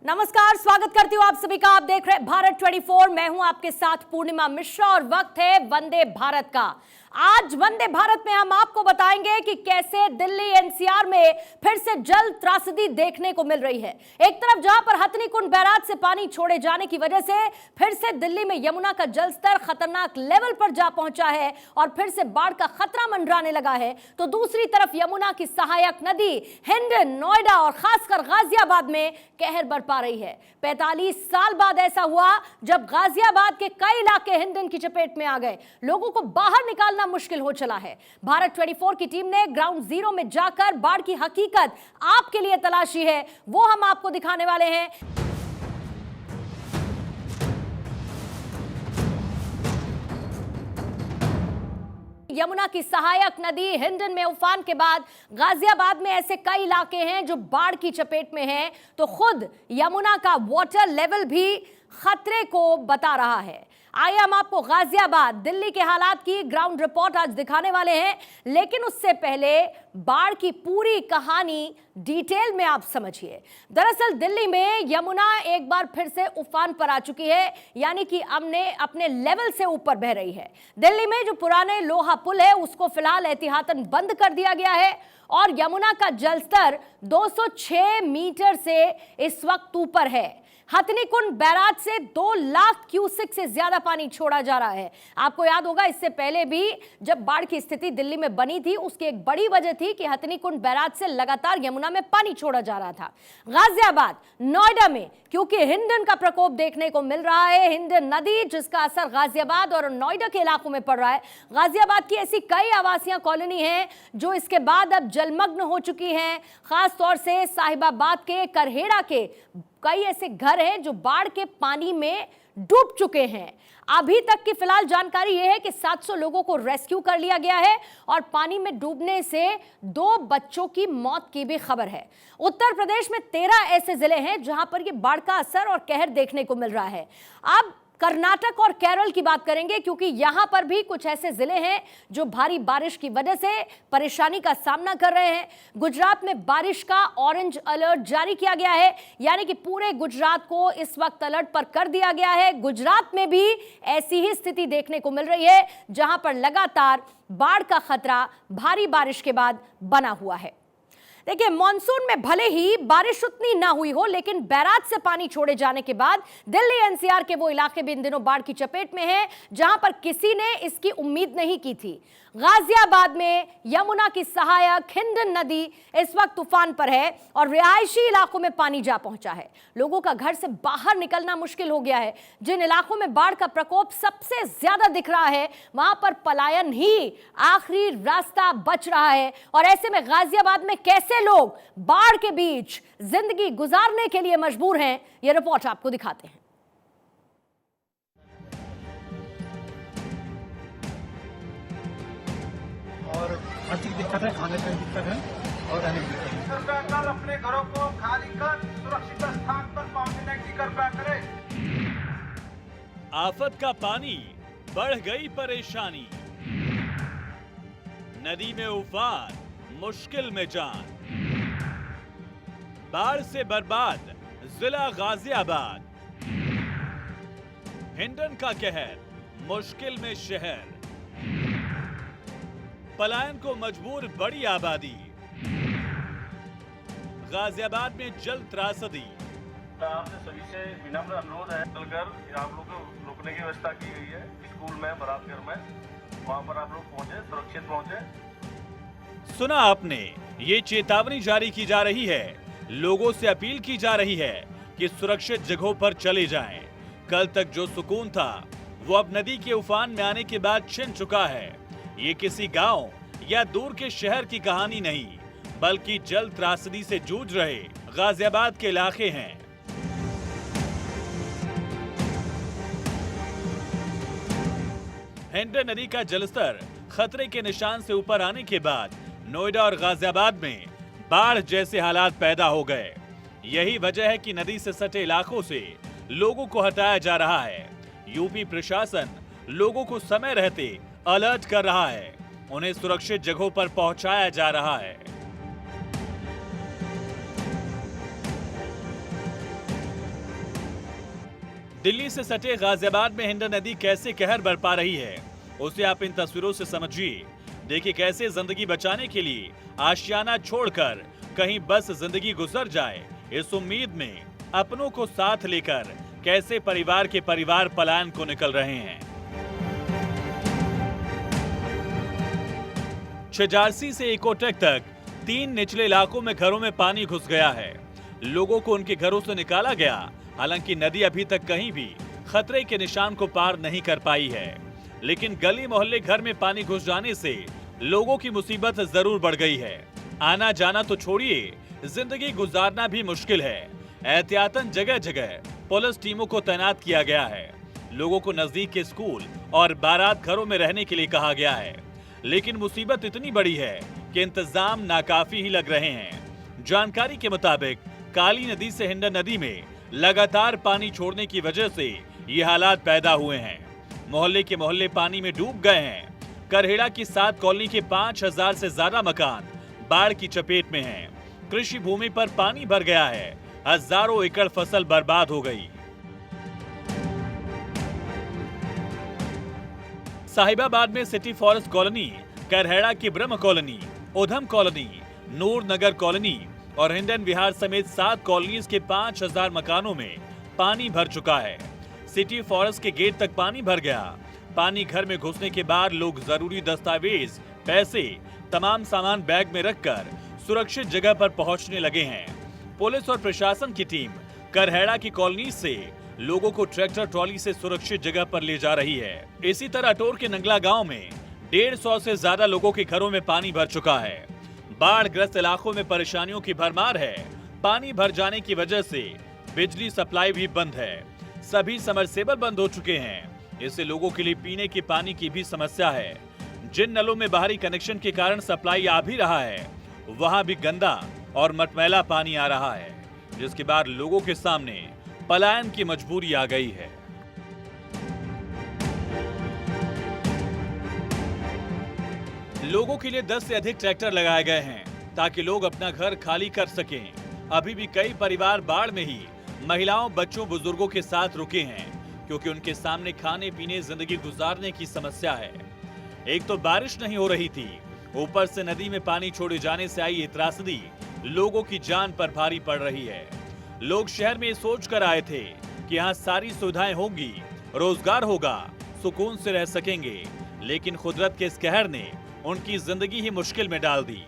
नमस्कार, स्वागत करती हूँ आप सभी का। आप देख रहे हैं भारत 24। मैं हूं आपके साथ पूर्णिमा मिश्रा और वक्त है वंदे भारत का। आज वंदे भारत में हम आपको बताएंगे कि कैसे दिल्ली एनसीआर में फिर से जल त्रासदी देखने को मिल रही है। एक तरफ जहां पर हथनीकुंड बैराज से पानी छोड़े जाने की वजह से फिर से दिल्ली में यमुना का जलस्तर खतरनाक लेवल पर जा पहुंचा है और फिर से बाढ़ का खतरा मंडराने लगा है, तो दूसरी तरफ यमुना की सहायक नदी हिंडन, नोएडा और खासकर गाजियाबाद में कहर बरपा रही है। 45 साल बाद ऐसा हुआ जब गाजियाबाद के कई इलाके हिंडन की चपेट में आ गए। लोगों को बाहर निकालना मुश्किल हो चला है। भारत 24 की टीम ने ग्राउंड जीरो में जाकर बाढ़ की हकीकत आपके लिए तलाशी है, वो हम आपको दिखाने वाले हैं। यमुना की सहायक नदी हिंडन में उफान के बाद गाजियाबाद में ऐसे कई इलाके हैं जो बाढ़ की चपेट में हैं, तो खुद यमुना का वाटर लेवल भी खतरे को बता रहा है। आइए हम आपको गाजियाबाद, दिल्ली के हालात की ग्राउंड रिपोर्ट आज दिखाने वाले हैं, लेकिन उससे पहले बाढ़ की पूरी कहानी डिटेल में आप समझिए। दरअसल दिल्ली में यमुना एक बार फिर से उफान पर आ चुकी है, यानी कि अपने लेवल से ऊपर बह रही है। दिल्ली में जो पुराने लोहा पुल है उसको फिलहाल एहतियातन बंद कर दिया गया है और यमुना का जलस्तर 206 मीटर से इस वक्त ऊपर है। हथनीकुंड बैराज से 2 लाख क्यूसेक से ज्यादा पानी छोड़ा जा रहा है। आपको याद होगा, इससे पहले भी जब बाढ़ की स्थिति दिल्ली में बनी थी, उसकी एक बड़ी वजह थी कि हथनीकुंड बैराज से लगातार यमुना में पानी छोड़ा जा रहा था। गाजियाबाद, नोएडा में क्योंकि हिंडन का प्रकोप देखने को मिल रहा है, हिंडन नदी जिसका असर गाजियाबाद और नोएडा के इलाकों में पड़ रहा है। गाजियाबाद की ऐसी कई आवासीय कॉलोनी हैं जो इसके बाद अब जलमग्न हो चुकी हैं। खासतौर से साहिबाबाद के करहेड़ा के कई ऐसे घर हैं जो बाढ़ के पानी में डूब चुके हैं। अभी तक की फिलहाल जानकारी यह है कि 700 लोगों को रेस्क्यू कर लिया गया है और पानी में डूबने से 2 बच्चों की मौत की भी खबर है। उत्तर प्रदेश में 13 ऐसे जिले हैं जहां पर यह बाढ़ का असर और कहर देखने को मिल रहा है। अब कर्नाटक और केरल की बात करेंगे क्योंकि यहां पर भी कुछ ऐसे जिले हैं जो भारी बारिश की वजह से परेशानी का सामना कर रहे हैं। गुजरात में बारिश का ऑरेंज अलर्ट जारी किया गया है, यानी कि पूरे गुजरात को इस वक्त अलर्ट पर कर दिया गया है। गुजरात में भी ऐसी ही स्थिति देखने को मिल रही है जहां पर लगातार बाढ़ का खतरा भारी बारिश के बाद बना हुआ है। देखिए, मॉनसून में भले ही बारिश उतनी ना हुई हो, लेकिन बैराज से पानी छोड़े जाने के बाद दिल्ली एनसीआर के वो इलाके भी इन दिनों बाढ़ की चपेट में हैं जहां पर किसी ने इसकी उम्मीद नहीं की थी। गाजियाबाद में यमुना की सहायक हिंडन नदी इस वक्त तूफान पर है और रिहायशी इलाकों में पानी जा पहुंचा है। लोगों का घर से बाहर निकलना मुश्किल हो गया है। जिन इलाकों में बाढ़ का प्रकोप सबसे ज्यादा दिख रहा है, वहां पर पलायन ही आखिरी रास्ता बच रहा है। और ऐसे में गाजियाबाद में कैसे लोग बाढ़ के बीच जिंदगी गुजारने के लिए मजबूर हैं, यह रिपोर्ट आपको दिखाते हैं। और आर्थिक दिक्कत है, खाने की दिक्कत है और रहने की दिक्कत है। कृपया कर अपने घरों को खाली कर सुरक्षित स्थान पर पहुंचने की कृपया करें। आफत का पानी, बढ़ गई परेशानी। नदी में उफान, मुश्किल में जान। बाढ़ से बर्बाद जिला गाजियाबाद। हिंडन का कहर, मुश्किल में शहर। पलायन को मजबूर बड़ी आबादी। गाजियाबाद में जल त्रासदी। आपसे सभी से विनम्र अनुरोध है, चलकर आप लोग को रुकने की व्यवस्था की गई है स्कूल में, बराबर में, वहां पर आप लोग पहुंचे, सुरक्षित पहुंचे। सुना आपने, ये चेतावनी जारी की जा रही है, लोगों से अपील की जा रही है कि सुरक्षित जगहों पर चले जाएं। कल तक जो सुकून था वो अब नदी के उफान में आने के बाद छिन चुका है। ये किसी गांव या दूर के शहर की कहानी नहीं, बल्कि जल त्रासदी से जूझ रहे गाजियाबाद के इलाके हैं। हिंडन नदी का जलस्तर खतरे के निशान से ऊपर आने के बाद नोएडा और गाजियाबाद में बाढ़ जैसे हालात पैदा हो गए। यही वजह है कि नदी से सटे इलाकों से लोगों को हटाया जा रहा है। यूपी प्रशासन लोगों को समय रहते अलर्ट कर रहा है, उन्हें सुरक्षित जगहों पर पहुंचाया जा रहा है। दिल्ली से सटे गाजियाबाद में हिंडन नदी कैसे कहर बरपा रही है, उसे आप इन तस्वीरों से समझिए। देखिए कैसे जिंदगी बचाने के लिए आशियाना छोड़कर कहीं बस जिंदगी गुजर जाए इस उम्मीद में अपनों को साथ लेकर कैसे परिवार के परिवार पलायन को निकल रहे हैं। छिजारसी से इकोटेक तक 3 निचले इलाकों में घरों में पानी घुस गया है। लोगों को उनके घरों से निकाला गया, हालांकि नदी अभी तक कहीं भी खतरे के निशान को पार नहीं कर पाई है। लेकिन गली मोहल्ले घर में पानी घुस जाने से लोगों की मुसीबत जरूर बढ़ गई है। आना जाना तो छोड़िए, जिंदगी गुजारना भी मुश्किल है। एहतियातन जगह जगह पुलिस टीमों को तैनात किया गया है। लोगों को नजदीक के स्कूल और बारात घरों में रहने के लिए कहा गया है। लेकिन मुसीबत इतनी बड़ी है कि इंतजाम नाकाफी ही लग रहे हैं। जानकारी के मुताबिक काली नदी से हिंडन नदी में लगातार पानी छोड़ने की वजह से ये हालात पैदा हुए हैं। मोहल्ले के मोहल्ले पानी में डूब गए हैं। करहेड़ा की 7 कॉलोनी के 5000 से ज्यादा मकान बाढ़ की चपेट में हैं। कृषि भूमि पर पानी भर गया है। हजारों एकड़ फसल बर्बाद हो गई। साहिबाबाद में सिटी फॉरेस्ट कॉलोनी, करहेड़ा की ब्रह्म कॉलोनी, उधम कॉलोनी, नूर नगर कॉलोनी और हिंडन विहार समेत 7 कॉलोनीज के 5000 मकानों में पानी भर चुका है। सिटी फॉरेस्ट के गेट तक पानी भर गया। पानी घर में घुसने के बाद लोग जरूरी दस्तावेज, पैसे, तमाम सामान बैग में रखकर सुरक्षित जगह पर पहुंचने लगे हैं। पुलिस और प्रशासन की टीम करहेड़ा की कॉलोनी से लोगों को ट्रैक्टर ट्रॉली से सुरक्षित जगह पर ले जा रही है। इसी तरह अटोर के नंगला गांव में 150 से ज्यादा लोगों के घरों में पानी भर चुका है। बाढ़ ग्रस्त इलाकों में परेशानियों की भरमार है। पानी भर जाने की वजह से बिजली सप्लाई भी बंद है। सभी समरसेबल बंद हो चुके हैं। इससे लोगों के लिए पीने के पानी की भी समस्या है। जिन नलों में बाहरी कनेक्शन के कारण सप्लाई आ भी रहा है, वहां भी गंदा और मटमैला पानी आ रहा है, जिसके बाद लोगों के सामने पलायन की मजबूरी आ गई है। लोगों के लिए 10 से अधिक ट्रैक्टर लगाए गए हैं ताकि लोग अपना घर खाली कर सकें। अभी भी कई परिवार बाढ़ में ही महिलाओं, बच्चों, बुजुर्गों के साथ रुके हैं क्योंकि उनके सामने खाने पीने, जिंदगी गुजारने की समस्या है। एक तो बारिश नहीं हो रही थी, ऊपर से नदी में पानी छोड़े जाने से आई ये त्रासदी लोगों की जान पर भारी पड़ रही है। लोग शहर में सोच कर आए थे कि यहाँ सारी सुविधाएं होंगी, रोजगार होगा, सुकून से रह सकेंगे, लेकिन कुदरत के इस कहर ने उनकी जिंदगी ही मुश्किल में डाल दी।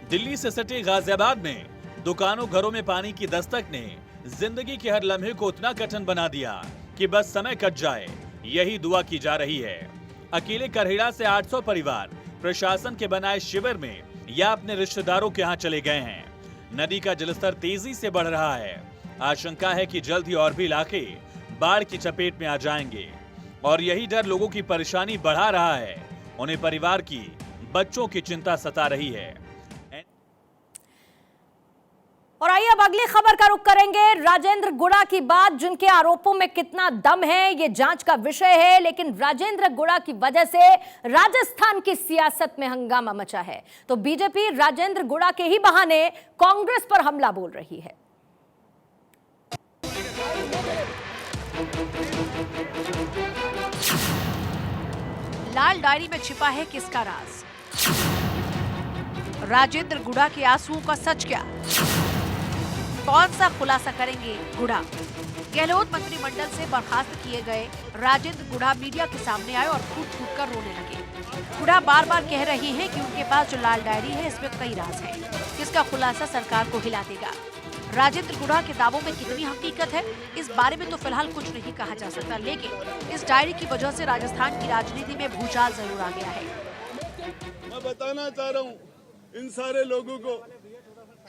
दिल्ली से सटे गाजियाबाद में दुकानों, घरों में पानी की दस्तक ने जिंदगी के हर लम्हे को उतना कठिन बना दिया कि बस समय कट जाए, यही दुआ की जा रही है। अकेले करहेड़ा से 800 परिवार प्रशासन के बनाए शिविर में या अपने रिश्तेदारों के यहाँ चले गए हैं। नदी का जलस्तर तेजी से बढ़ रहा है। आशंका है कि जल्द ही और भी इलाके बाढ़ की चपेट में आ जाएंगे और यही डर लोगों की परेशानी बढ़ा रहा है। उन्हें परिवार की, बच्चों की चिंता सता रही है। और आइए अब अगली खबर का रुख करेंगे। राजेंद्र गुड़ा की बात, जिनके आरोपों में कितना दम है ये जांच का विषय है, लेकिन राजेंद्र गुड़ा की वजह से राजस्थान की सियासत में हंगामा मचा है। तो बीजेपी राजेंद्र गुड़ा के ही बहाने कांग्रेस पर हमला बोल रही है। लाल डायरी में छिपा है किसका राज? राजेंद्र गुड़ा के आंसुओं का सच क्या? कौन सा खुलासा करेंगे गुड़ा? गहलोत मंत्रिमंडल से बर्खास्त किए गए राजेंद्र गुड़ा मीडिया के सामने आए और फूट फूट कर रोने लगे। गुड़ा बार बार कह रही हैं कि उनके पास जो लाल डायरी है इसमें कई राज हैं, जिसका खुलासा सरकार को हिला देगा। राजेंद्र गुड़ा के दावों में कितनी हकीकत है, इस बारे में तो फिलहाल कुछ नहीं कहा जा सकता, लेकिन इस डायरी की वजह से राजस्थान की राजनीति में भूचाल जरूर आ गया है। मैं बताना चाह रहा हूँ इन सारे लोगों को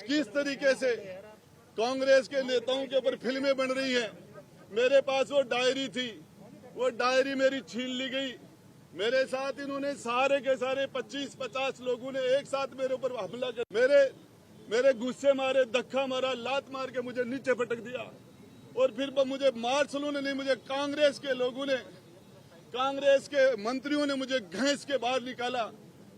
किस तरीके से कांग्रेस के नेताओं के ऊपर फिल्में बन रही हैं। मेरे पास वो डायरी थी, वो डायरी मेरी छीन ली गई। मेरे साथ इन्होंने सारे के सारे 25-50 लोगों ने एक साथ मेरे ऊपर हमला कर, मेरे गुस्से मारे, धक्का मारा, लात मार के मुझे नीचे पटक दिया और फिर मुझे मार्शलों ने नहीं, मुझे कांग्रेस के लोगों ने, कांग्रेस के मंत्रियों ने मुझे घसीट के बाहर निकाला।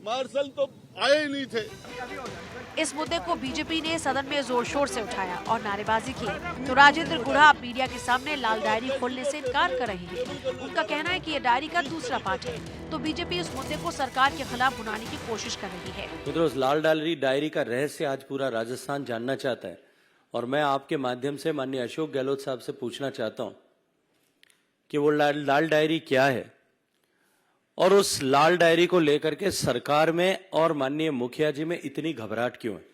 मार्शल तो आए ही नहीं थे। इस मुद्दे को बीजेपी ने सदन में जोर शोर से उठाया और नारेबाजी की, तो राजेंद्र गुढ़ा मीडिया के सामने लाल डायरी खोलने से इनकार कर रहे हैं। उनका कहना है कि ये डायरी का दूसरा पार्ट है, तो बीजेपी इस मुद्दे को सरकार के खिलाफ भुनाने की कोशिश कर रही है। मित्रों, उस लाल डायरी का रहस्य आज पूरा राजस्थान जानना चाहता है और मैं आपके माध्यम से माननीय अशोक गहलोत साहब से पूछना चाहता हूं कि वो लाल डायरी क्या है और उस लाल डायरी को लेकर के सरकार में और माननीय मुखिया जी में इतनी घबराहट क्यों है।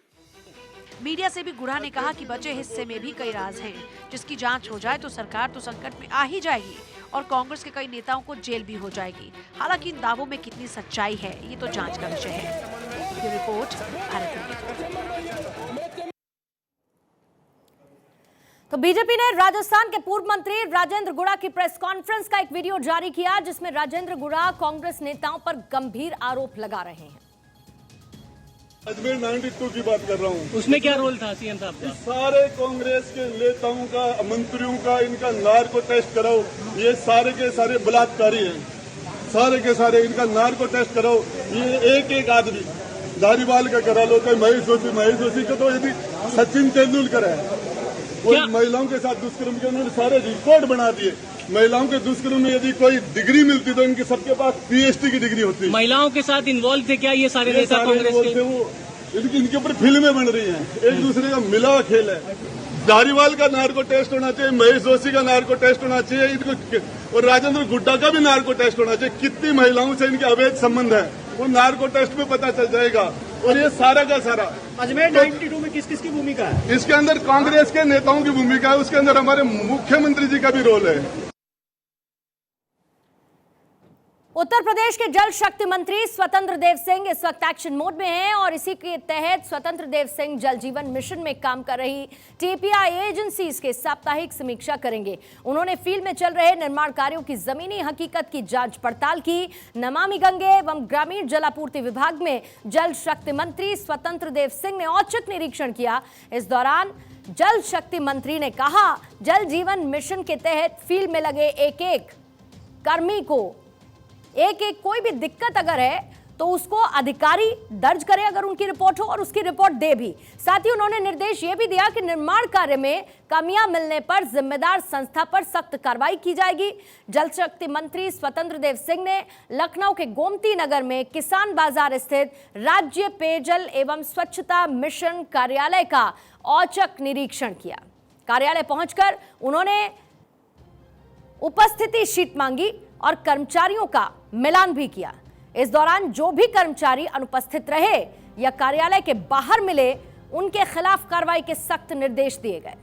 मीडिया से भी गुढ़ा ने कहा कि बचे हिस्से में भी कई राज हैं, जिसकी जांच हो जाए तो सरकार तो संकट में आ ही जाएगी और कांग्रेस के कई नेताओं को जेल भी हो जाएगी। हालांकि इन दावों में कितनी सच्चाई है ये तो जांच का विषय है। Bureau report, Bharat TV. तो बीजेपी ने राजस्थान के पूर्व मंत्री राजेंद्र गुढ़ा की प्रेस कॉन्फ्रेंस का एक वीडियो जारी किया, जिसमें राजेंद्र गुढ़ा कांग्रेस नेताओं पर गंभीर आरोप लगा रहे हैं। अजमेर 92 की बात कर रहा हूँ। उसमें क्या रोल था सीएम साहब का? सारे कांग्रेस के नेताओं का, मंत्रियों का, इनका नार्को टेस्ट कराओ। ये सारे के सारे बलात्कारी हैं, सारे के सारे इनका नार्को टेस्ट कराओ। ये एक एक आदमी धारीवाल का करा लो, कोई महेश जोशी का तो यदि सचिन तेंदुलकर है, वो महिलाओं के साथ दुष्कर्म के उन्होंने सारे रिकॉर्ड बना दिए। महिलाओं के दुष्कर्म में यदि कोई डिग्री मिलती तो इनके सबके पास पीएचडी की डिग्री होती। महिलाओं के साथ इन्वॉल्व थे क्या ये सारे नेता कांग्रेस के? वो इनके ऊपर फिल्में बन रही हैं, एक दूसरे का मिला खेल है। धारीवाल का नार्को टेस्ट होना चाहिए, महेश जोशी का नार्को टेस्ट होना चाहिए, इनको और राजेंद्र गुड्डा का भी नार्को टेस्ट होना चाहिए। कितनी महिलाओं से इनके अवैध संबंध है वो नार्को टेस्ट में पता चल जाएगा। और ये सारा का सारा अजमेर 92 में किस किस की भूमिका है? इसके अंदर कांग्रेस के नेताओं की भूमिका है, उसके अंदर हमारे मुख्यमंत्री जी का भी रोल है। उत्तर प्रदेश के जल शक्ति मंत्री स्वतंत्र देव सिंह इस वक्त एक्शन मोड में हैं और इसी के तहत स्वतंत्र देव सिंह जल जीवन मिशन में काम कर रही टीपीआई एजेंसीज के साप्ताहिक समीक्षा करेंगे। उन्होंने फील्ड में चल रहे निर्माण कार्यों की जमीनी हकीकत की जांच पड़ताल की। नमामि गंगे एवं ग्रामीण जलापूर्ति विभाग में जल शक्ति मंत्री स्वतंत्र देव सिंह ने औचक निरीक्षण किया। इस दौरान जल शक्ति मंत्री ने कहा, जल जीवन मिशन के तहत फील्ड में लगे एक एक कर्मी को एक कोई भी दिक्कत अगर है तो उसको अधिकारी दर्ज करे अगर उनकी रिपोर्ट हो और उसकी रिपोर्ट दे भी। साथ ही उन्होंने निर्देश ये भी दिया कि निर्माण कार्य में कमियां मिलने पर जिम्मेदार संस्था पर सख्त कार्रवाई की जाएगी। जल शक्ति मंत्री स्वतंत्र देव सिंह ने लखनऊ के गोमती नगर में किसान बाजार स्थित राज्य पेयजल एवं स्वच्छता मिशन कार्यालय का औचक निरीक्षण किया। कार्यालय पहुंचकर उन्होंने उपस्थिति शीट मांगी और कर्मचारियों का मिलान भी किया। इस दौरान जो भी कर्मचारी अनुपस्थित रहे या कार्यालय के बाहर मिले, उनके खिलाफ कार्रवाई के सख्त निर्देश दिए गए।